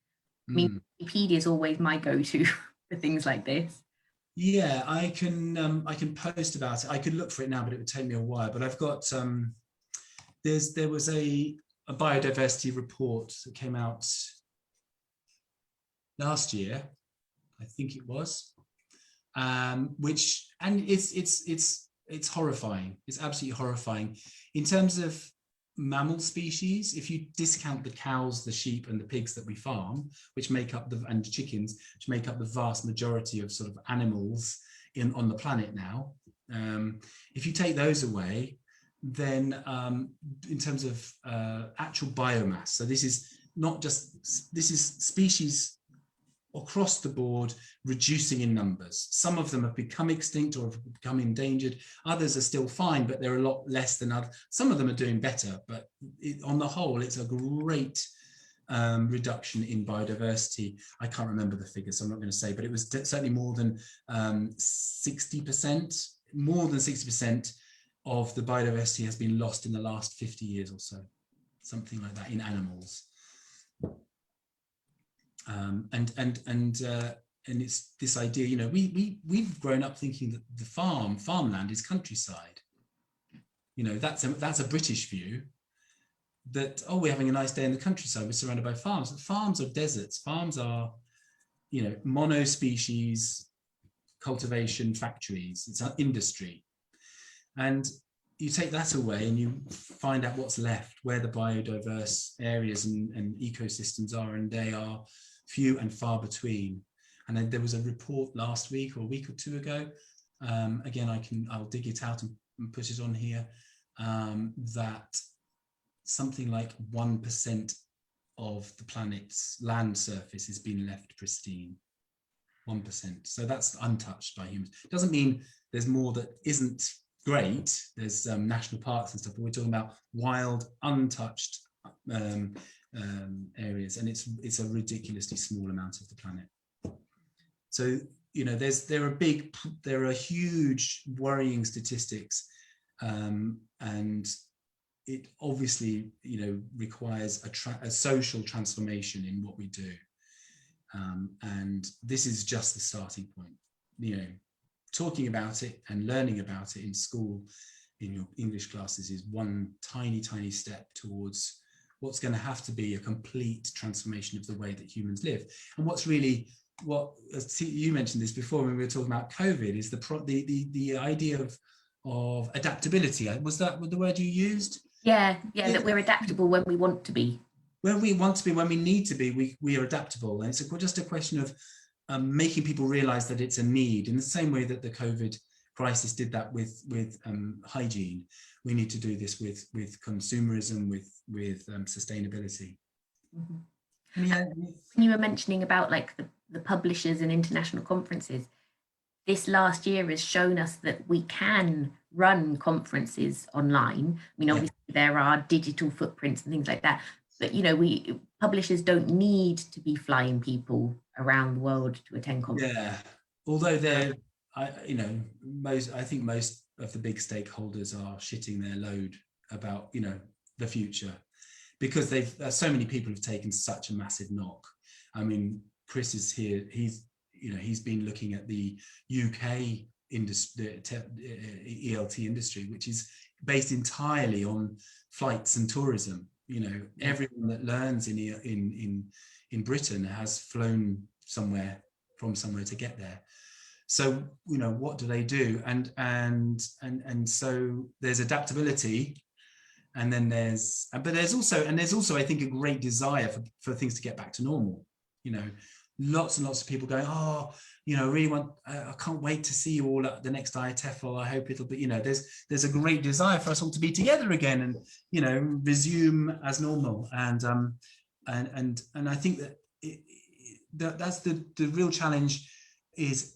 I mean, Wikipedia is always my go-to for things like this.
Yeah, I can post about it. I could look for it now, but it would take me a while. But I've got there was a biodiversity report that came out last year, I think it was, it's horrifying. It's absolutely horrifying in terms of mammal species. If you discount the cows, the sheep, and the pigs that we farm, which make up and chickens, which make up the vast majority of sort of animals on the planet now, if you take those away, then in terms of actual biomass, so this is species across the board reducing in numbers. Some of them have become extinct or have become endangered. Others are still fine, but they're a lot less than others. Some of them are doing better, but on the whole, it's a great reduction in biodiversity. I can't remember the figures, so I'm not going to say, but it was certainly more than 60%. More than 60% of the biodiversity has been lost in the last 50 years or so, something like that, in animals. And it's this idea, you know, we've grown up thinking that the farmland is countryside. You know, that's a British view, that, oh, we're having a nice day in the countryside, we're surrounded by farms. Farms are deserts. Farms are, you know, mono-species cultivation factories. It's an industry. And you take that away and you find out what's left, where the biodiverse areas and ecosystems are, and they are few and far between. And then there was a report last week or a week or two ago. Again, I'll dig it out and put it on here. That something like 1% of the planet's land surface has been left pristine. 1%. So that's untouched by humans. Doesn't mean there's more that isn't great. There's national parks and stuff, but we're talking about wild, untouched areas, and it's a ridiculously small amount of the planet. So, you know, there are huge worrying statistics, and it obviously, you know, requires a social transformation in what we do, and this is just the starting point. You know, talking about it and learning about it in school, in your English classes, is one tiny step towards what's going to have to be a complete transformation of the way that humans live. And what you mentioned this before when we were talking about COVID, is the idea of adaptability. Was that the word you used?
Yeah, that we're adaptable when we want to be.
When we want to be, when we need to be, we are adaptable. And it's just a question of making people realize that it's a need, in the same way that the COVID crisis did that with hygiene, we need to do this with consumerism, with sustainability.
Mm-hmm. Yeah. You were mentioning about like the publishers and international conferences. This last year has shown us that we can run conferences online. I mean, obviously there are digital footprints and things like that, but publishers don't need to be flying people around the world to attend conferences.
Yeah, although I think most of the big stakeholders are shitting their load about the future, because so many people have taken such a massive knock. I mean, Chris is here. He's been looking at the UK industry, ELT industry, which is based entirely on flights and tourism. Everyone that learns in Britain has flown from somewhere to get there. So what do they do? And so there's adaptability, and then there's also I think a great desire for things to get back to normal. Lots and lots of people going, I can't wait to see you all at the next IATEFL. I hope it'll be, there's a great desire for us all to be together again and resume as normal. And I think that's the real challenge, is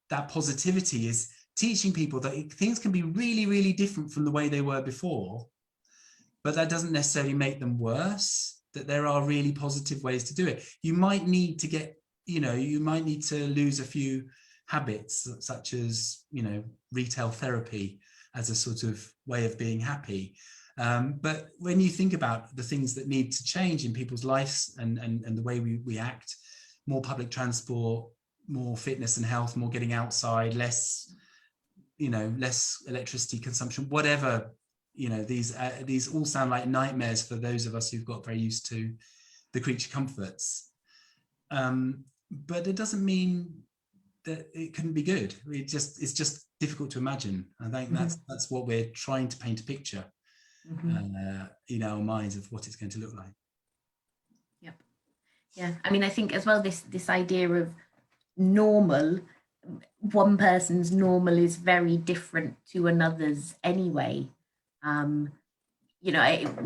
that positivity, is teaching people that things can be really, really different from the way they were before, but that doesn't necessarily make them worse. That there are really positive ways to do it. You might need to lose a few habits, such as, retail therapy as a sort of way of being happy. But when you think about the things that need to change in people's lives and the way we act, more public transport, more fitness and health, more getting outside, less electricity consumption, whatever. These all sound like nightmares for those of us who've got very used to the creature comforts. But it doesn't mean that it couldn't be good. It's just difficult to imagine. I think that's what we're trying to paint a picture in our minds of what it's going to look like.
Yep. Yeah. I mean, I think as well, this idea of normal, one person's normal is very different to another's anyway. We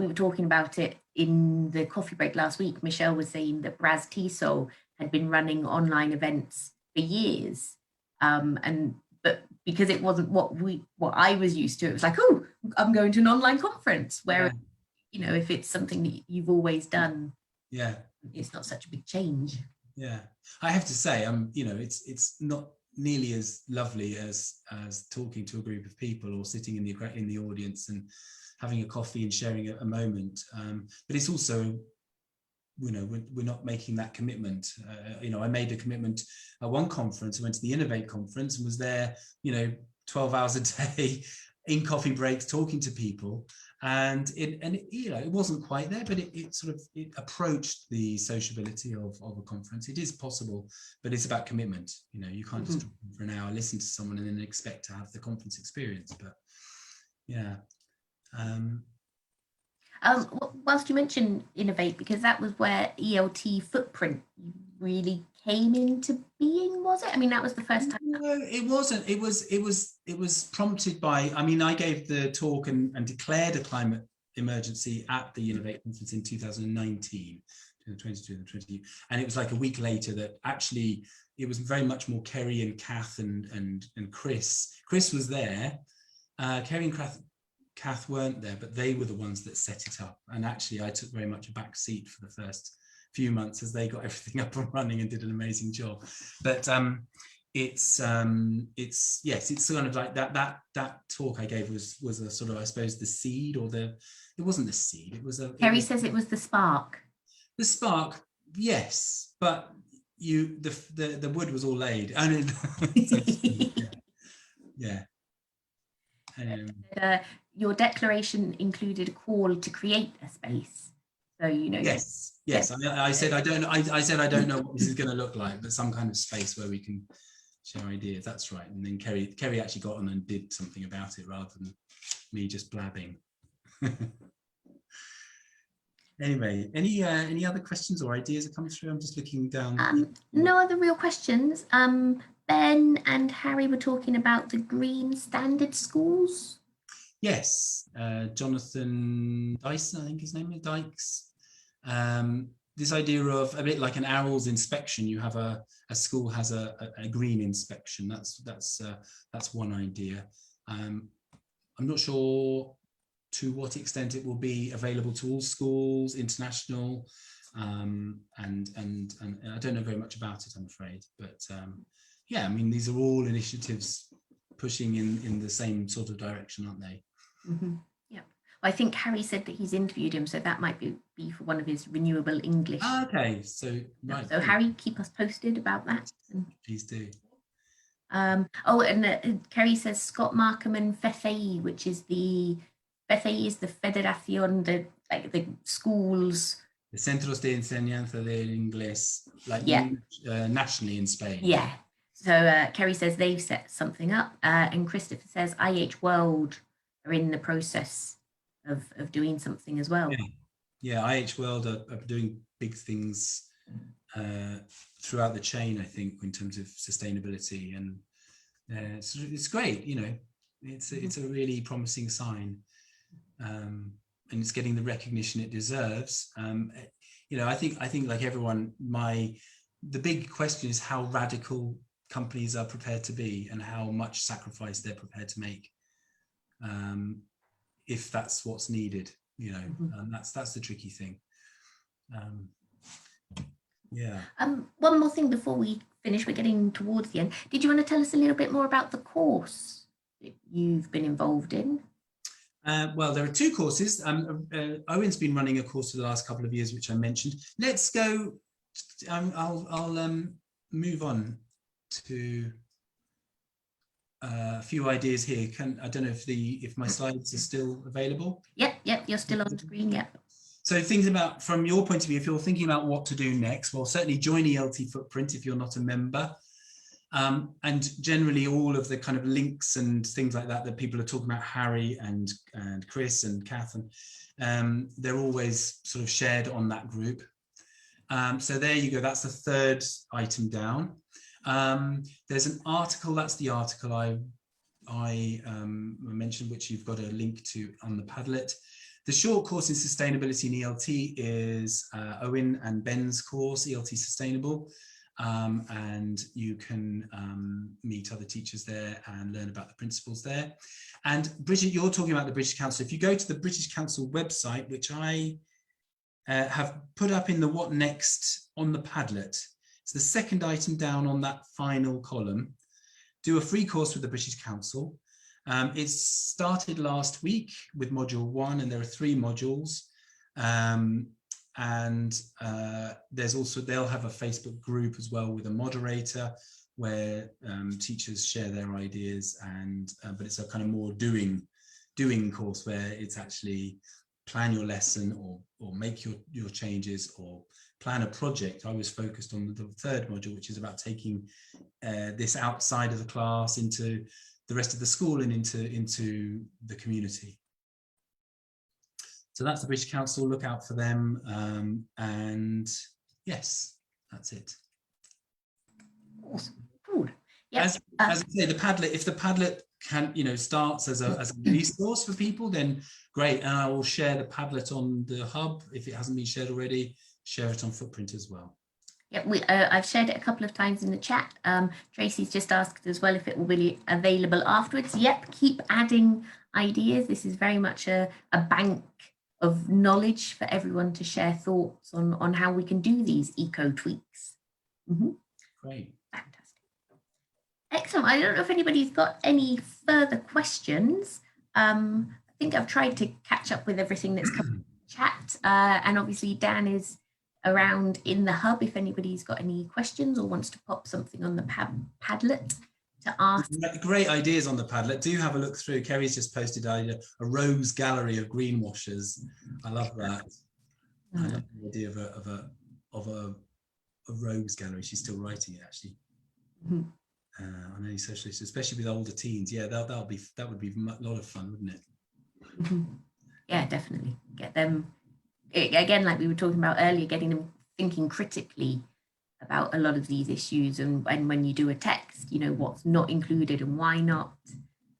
were talking about it in the coffee break last week. Michelle was saying that Braz Tissot had been running online events for years, but because it wasn't what I was used to, it was like, oh, I'm going to an online conference. Whereas, if it's something that you've always done, it's not such a big change.
Yeah, I have to say, it's not nearly as lovely as talking to a group of people or sitting in the audience and having a coffee and sharing a moment. But it's also, we're not making that commitment. I made a commitment at one conference. I went to the Innovate conference and was there, 12 hours a day in coffee breaks, talking to people. And it wasn't quite there, but it approached the sociability of a conference. It is possible, but it's about commitment. You can't just for an hour, listen to someone and then expect to have the conference experience. But yeah.
Whilst you mentioned Innovate, because that was where ELT Footprint really came into being, was it? I mean, that was the first time.
No, it wasn't. It was prompted by, I gave the talk and declared a climate emergency at the Innovate conference in 2019, 2022, and it was like a week later that actually it was very much more Kerry and Kath and Chris. Chris was there. Kerry and Kath weren't there, but they were the ones that set it up. And actually, I took very much a back seat for the first few months as they got everything up and running and did an amazing job. But it's kind of like that talk I gave was a sort of, I suppose, the seed, or it wasn't the seed. It was
Kerry says it was the spark.
The spark, yes, but the wood was all laid. Yeah.
Your declaration included a call to create a space. So
Yes. I said I don't know what this is going to look like, but some kind of space where we can share ideas. That's right. And then Kerry actually got on and did something about it rather than me just blabbing. Anyway, any other questions or ideas that come through? I'm just looking down.
No other real questions. Ben and Harry were talking about the green standard schools.
Yes, Jonathan Dyson, I think his name is Dykes. This idea of a bit like an ARLS inspection, you have a school has a green inspection. That's one idea. I'm not sure to what extent it will be available to all schools, international, and I don't know very much about it, I'm afraid. But yeah, I mean, these are all initiatives pushing in the same sort of direction, aren't they?
Mm-hmm. Yeah. Well, I think Harry said that he's interviewed him, so that might be for one of his renewable English.
Okay, so right.
So Harry, keep us posted about that.
Please do.
Oh, and Kerry says Scott Markham and FEFEI, which is the FEFEI is the Federación, the schools.
The Centros de Enseñanza del Inglés, like nationally in Spain.
Yeah. So Kerry says they've set something up, and Christopher says IH World are in the process of doing something as well.
Yeah, IH World are doing big things throughout the chain, I think, in terms of sustainability, and it's great. You know, it's a really promising sign, and it's getting the recognition it deserves. You know, I think like everyone, the big question is how radical companies are prepared to be and how much sacrifice they're prepared to make, if that's what's needed. You know, and that's the tricky thing. Yeah.
One more thing before we finish, we're getting towards the end. Did you want to tell us a little bit more about the course that you've been involved in?
Well, there are two courses. Owen's been running a course for the last couple of years, which I mentioned. Let's go. I'll move on to a few ideas here. I don't know if my slides are still available.
Yep, you're still on screen. Yep.
So thinking about, from your point of view, if you're thinking about what to do next, well, certainly join ELT Footprint if you're not a member. And generally all of the kind of links and things like that people are talking about, Harry and Chris and Kath, and they're always sort of shared on that group. So there you go, that's the third item down. There's an article, that's the article I mentioned, which you've got a link to on the Padlet. The short course in sustainability in ELT is Owen and Ben's course, ELT Sustainable. And you can meet other teachers there and learn about the principles there. And Bridget, you're talking about the British Council. If you go to the British Council website, which I have put up in the What Next on the Padlet, it's the second item down on that final column. Do a free course with the British Council. It started last week with module 1, and there are 3 modules. And there's also, they'll have a Facebook group as well with a moderator where teachers share their ideas, and but it's a kind of more doing course where it's actually plan your lesson or make your changes or plan a project. I was focused on the third module, which is about taking this outside of the class into the rest of the school and into the community. So that's the British Council, look out for them. And yes, that's it.
Awesome. Cool. Yep.
As I say, the Padlet, if the Padlet starts as a resource for people, then great. And I will share the Padlet on the hub. If it hasn't been shared already, share it on Footprint as well.
Yep, I've shared it a couple of times in the chat. Tracy's just asked as well if it will be available afterwards. Yep, keep adding ideas. This is very much a bank of knowledge for everyone to share thoughts on how we can do these eco tweaks.
Great.
Fantastic. Excellent. I don't know if anybody's got any further questions. I think I've tried to catch up with everything that's come in the chat. And obviously Dan is around in the hub if anybody's got any questions or wants to pop something on the Padlet to ask.
Great ideas on the Padlet. Do have a look through. Kerry's just posted a rogues gallery of greenwashers. I love that. I love the idea of a rogues gallery. She's still writing it, actually. On any socialist, especially with older teens. Yeah, that would be a lot of fun, wouldn't it?
Yeah, definitely. Get them again, like we were talking about earlier, getting them thinking critically about a lot of these issues, and when you do a text, you know, what's not included and why not.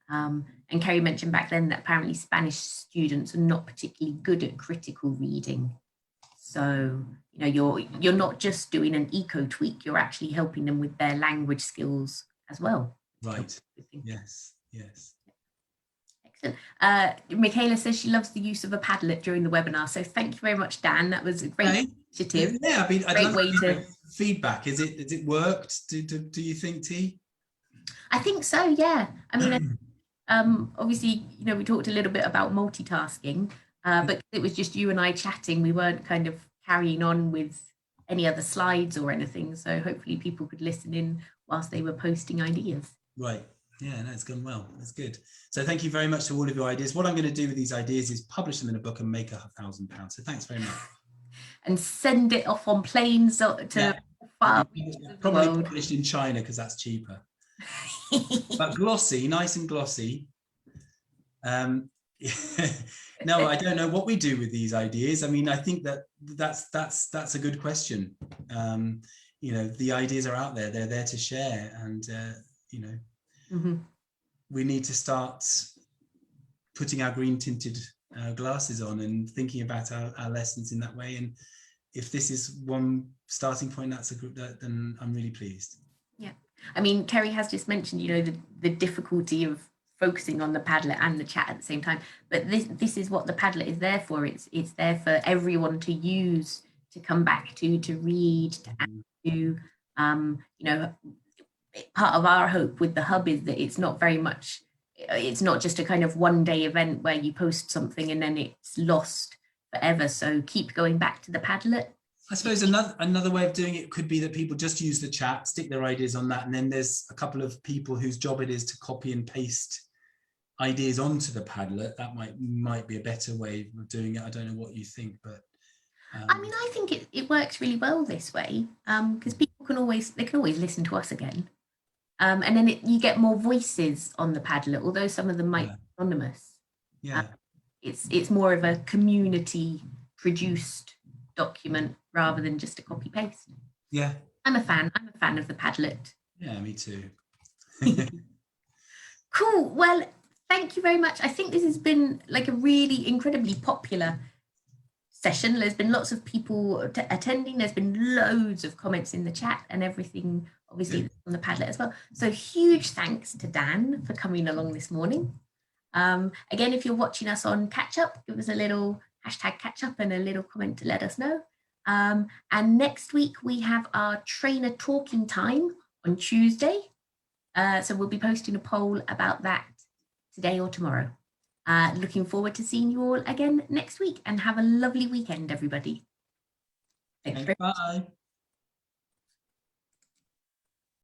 And Kerry mentioned back then that apparently Spanish students are not particularly good at critical reading. So, you know, you're not just doing an eco tweak, you're actually helping them with their language skills as well.
Right. Yes. Yes.
Excellent. Michaela says she loves the use of a Padlet during the webinar. So thank you very much, Dan. That was a great initiative.
Yeah, I mean, I'd
great
love
way to
feedback. Has it worked? Do you think, T?
I think so, yeah. I mean, obviously, you know, we talked a little bit about multitasking, but it was just you and I chatting. We weren't kind of carrying on with any other slides or anything. So hopefully people could listen in whilst they were posting ideas.
Right. Yeah, no, it's gone well. That's good. So thank you very much to all of your ideas. What I'm going to do with these ideas is publish them in a book and make £1,000. So thanks very much.
And send it off on planes to far
probably published in China because that's cheaper. But glossy, nice and glossy. No, I don't know what we do with these ideas. I mean, I think that's a good question. You know, the ideas are out there; they're there to share, and you know, we need to start putting our green tinted glasses on and thinking about our lessons in that way. And if this is one starting point, that's a group then I'm really pleased.
Yeah, I mean, Kerry has just mentioned, you know, the difficulty of focusing on the Padlet and the chat at the same time, but this is what the Padlet is there for. It's there for everyone to use, to come back to read, to add to. You know, part of our hope with the hub is that it's not just a kind of one day event where you post something and then it's lost forever. So keep going back to the Padlet.
I suppose another way of doing it could be that people just use the chat, stick their ideas on that, and then there's a couple of people whose job it is to copy and paste ideas onto the Padlet. That might be a better way of doing it. I don't know what you think, but
I mean, I think it works really well this way, because people can always listen to us again, and then you get more voices on the Padlet, although some of them might be anonymous.
Yeah,
it's more of a community produced document rather than just a copy paste.
Yeah,
I'm a fan of the Padlet.
Yeah, me too.
Cool. Well, thank you very much. I think this has been like a really incredibly popular session. There's been lots of people attending. There's been loads of comments in the chat and everything, obviously on the Padlet as well. So huge thanks to Dan for coming along this morning. Again, if you're watching us on Catch Up, give us a little hashtag catch up and a little comment to let us know. And next week we have our trainer talking time on Tuesday. So we'll be posting a poll about that today or tomorrow. Looking forward to seeing you all again next week, and have a lovely weekend, everybody. Thanks.
Bye.